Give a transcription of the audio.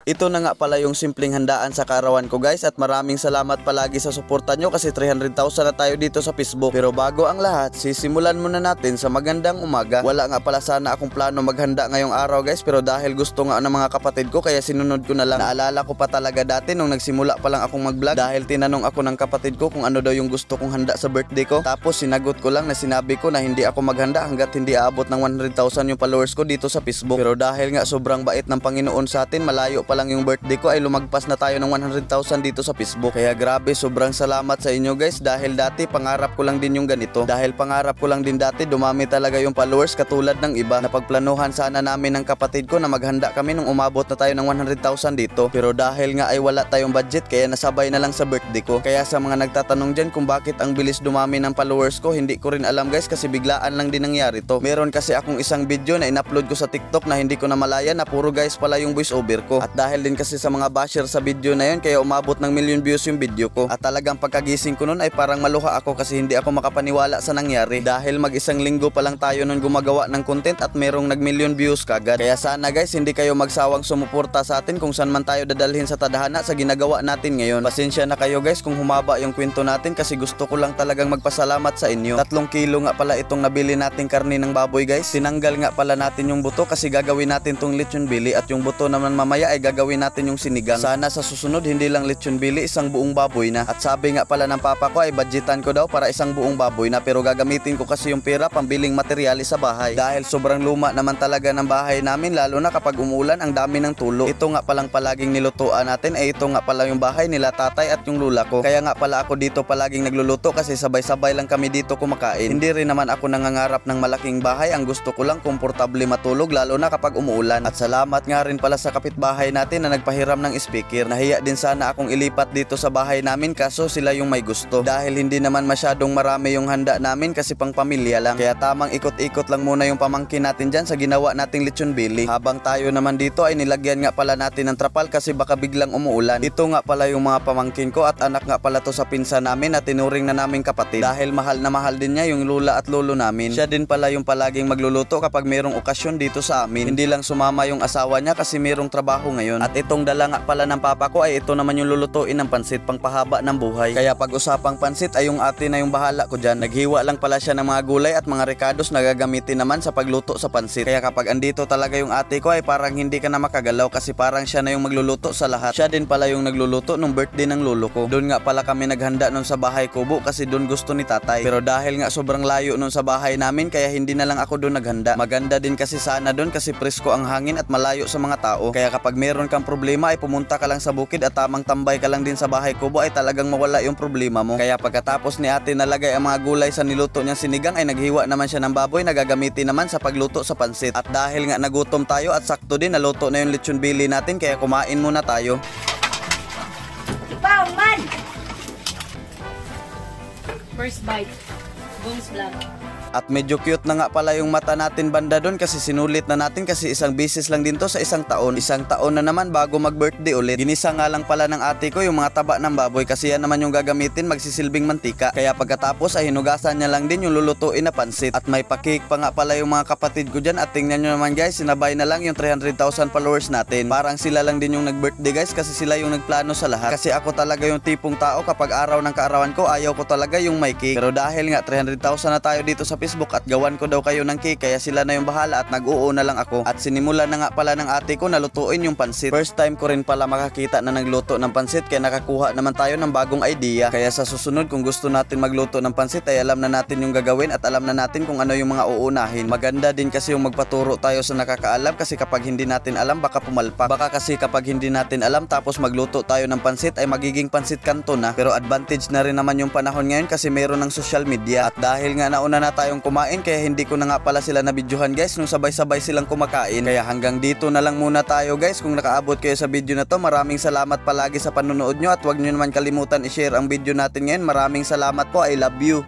Ito na nga pala yung simpleng handaan sa kaarawan ko guys, at maraming salamat palagi sa suporta nyo kasi 300,000 na tayo dito sa Facebook. Pero bago ang lahat, sisimulan muna natin sa magandang umaga. Wala nga pala sana akong plano maghanda ngayong araw guys, pero dahil gusto nga ng mga kapatid ko kaya sinunod ko na lang. Naalala ko pa talaga dati nung nagsimula pa lang akong mag-vlog dahil tinanong ako ng kapatid ko kung ano daw yung gusto kong handa sa birthday ko. Tapos sinagot ko lang na sinabi ko na hindi ako maghanda hanggat hindi aabot ng 100,000 yung followers ko dito sa Facebook. Pero dahil nga sobrang bait ng Panginoon sa atin, malayo pa lang yung birthday ko ay lumagpas na tayo ng 100,000 dito sa Facebook. Kaya grabe, sobrang salamat sa inyo guys, dahil dati pangarap ko lang din yung ganito. Dahil pangarap ko lang din dati dumami talaga yung followers katulad ng iba. Napagplanuhan sana namin ng kapatid ko na maghanda kami nung umabot na tayo ng 100,000 dito. Pero dahil nga ay wala tayong budget kaya nasabay na lang sa birthday ko. Kaya sa mga nagtatanong dyan kung bakit ang bilis dumami ng followers ko, hindi ko rin alam guys kasi biglaan lang din nangyari to. Meron kasi akong isang video na in-upload ko sa TikTok na hindi ko na malaya na puro guys pala yung voice over ko. At dahil din kasi sa mga basher sa video na yun kaya umabot ng million views yung video ko. At talagang pagkagising ko nun ay parang maluha ako kasi hindi ako makapaniwala sa nangyari. Dahil mag-isang linggo pa lang tayo nun gumagawa ng content at merong nag-million views kagad. Kaya sana guys hindi kayo magsawang sumuporta sa atin kung saan man tayo dadalhin sa tadhana sa ginagawa natin ngayon. Pasensya na kayo guys kung humaba yung kwento natin kasi gusto ko lang talagang magpasalamat sa inyo. 3 kilo nga pala itong nabili nating karne ng baboy guys. Tinanggal nga pala natin yung buto kasi gagawin natin tong lechon bili at yung buto naman mamaya ay gagawin natin yung sinigang. Sana sa susunod hindi lang lechon bili, isang buong baboy na. At sabi nga pala ng papa ko ay budgetan ko daw para isang buong baboy na, pero gagamitin ko kasi yung pera pambiling materyales sa bahay. Dahil sobrang luma naman talaga ng bahay namin lalo na kapag umulan ang dami ng tulo. Ito nga palang palaging nilutuan natin ay ito nga pala yung bahay nila tatay at yung lula ko. Kaya nga pala ako dito palaging nagluluto kasi sabay-sabay lang kami dito kumakain. Hindi rin naman ako nangangarap ng malaking bahay, ang gusto ko lang komportable matulog lalo na kapag umuulan. At salamat nga rin pala sa kapitbahay natin na nagpahiram ng speaker. Nahiya din sana akong ilipat dito sa bahay namin kaso sila yung may gusto. Dahil hindi naman masyadong marami yung handa namin kasi pang pamilya lang. Kaya tamang ikot-ikot lang muna yung pamangkin natin dyan sa ginawa nating lechon bili. Habang tayo naman dito ay nilagyan nga pala natin ng trapal kasi baka biglang umuulan. Ito nga pala yung mga pamangkin ko at anak nga pala to sa pinsa namin at tinuring na naming kapatid. Dahil mahal na mahal din niya yung lula at lolo namin. Siya din pala yung palaging magluluto kapag merong okasyon dito sa amin. Hindi lang sumama yung asawa niya kasi merong trabaho ngayon. At itong dala nga pala ng papa ko ay ito naman yung lulutuin ng pansit pangpahaba ng buhay. Kaya pag usapang pansit ay yung ate na yung bahala ko dyan. Naghiwa lang pala siya ng mga gulay at mga recados na gagamitin naman sa pagluto sa pansit. Kaya kapag andito talaga yung ate ko ay parang hindi ka na makagalaw kasi parang siya na yung magluluto sa lahat. Siya din pala yung nagluluto nung birthday ng lolo ko. Doon nga pala kami naghanda nun sa bahay kubo kasi doon gusto ni tatay. Pero dahil nga sobrang layo nun sa bahay namin kaya hindi na lang ako doon naghanda. Maganda din kasi sana doon kasi presko ang hangin at malayo sa mga tao. Kaya kapag meron kang problema ay pumunta ka lang sa bukid at tamang tambay ka lang din sa bahay kubo ay talagang mawala yung problema mo. Kaya pagkatapos ni ate nalagay ang mga gulay sa niluto niyang sinigang ay naghiwa naman siya ng baboy na gagamitin naman sa pagluto sa pansit. At dahil nga nagutom tayo at sakto din naluto na yung lechon bili natin kaya kumain muna tayo. Bauman! First bite. Boom's vlog. At medyo cute na nga pala yung mata natin banda doon kasi sinulit na natin kasi isang beses lang din to sa isang taon. Isang taon na naman bago mag-birthday ulit. Ginisa nga lang pala ng ate ko yung mga taba ng baboy kasi yan naman yung gagamitin magsisilbing mantika. Kaya pagkatapos ay hinugasan niya lang din yung lulutuin na pansit. At may pakik pa nga pala yung mga kapatid ko dyan at tingnan nyo naman guys, sinabay na lang yung 300,000 followers natin. Parang sila lang din yung nag-birthday guys kasi sila yung nagplano sa lahat. Kasi ako talaga yung tipong tao kapag araw ng kaarawan ko ayaw ko talaga yung may cake. Pero dahil nga 300,000 na tayo dito sa Facebook at gawan ko daw kayo ng cake kaya sila na yung bahala at nag-oo na lang ako. At sinimulan na nga pala ng ate ko na lutuin yung pansit. First time ko rin pala makakita na nagluto ng pansit kaya nakakuha naman tayo ng bagong idea. Kaya sa susunod kung gusto natin magluto ng pansit ay alam na natin yung gagawin at alam na natin kung ano yung mga uunahin. Maganda din kasi yung magpaturo tayo sa nakakaalam kasi kapag hindi natin alam baka pumalpak. Baka kasi kapag hindi natin alam tapos magluto tayo ng pansit ay magiging pansit kanto na. Pero advantage na rin naman yung panahon ngayon kasi meron ng social media. At dahil nga nauna na tayong kumain kaya hindi ko na nga pala sila nabidyohan guys nung sabay-sabay silang kumakain. Kaya hanggang dito na lang muna tayo guys. Kung nakaabot kayo sa video na to, maraming salamat palagi sa panonood nyo at huwag nyo naman kalimutan i-share ang video natin ngayon. Maraming salamat po. I love you.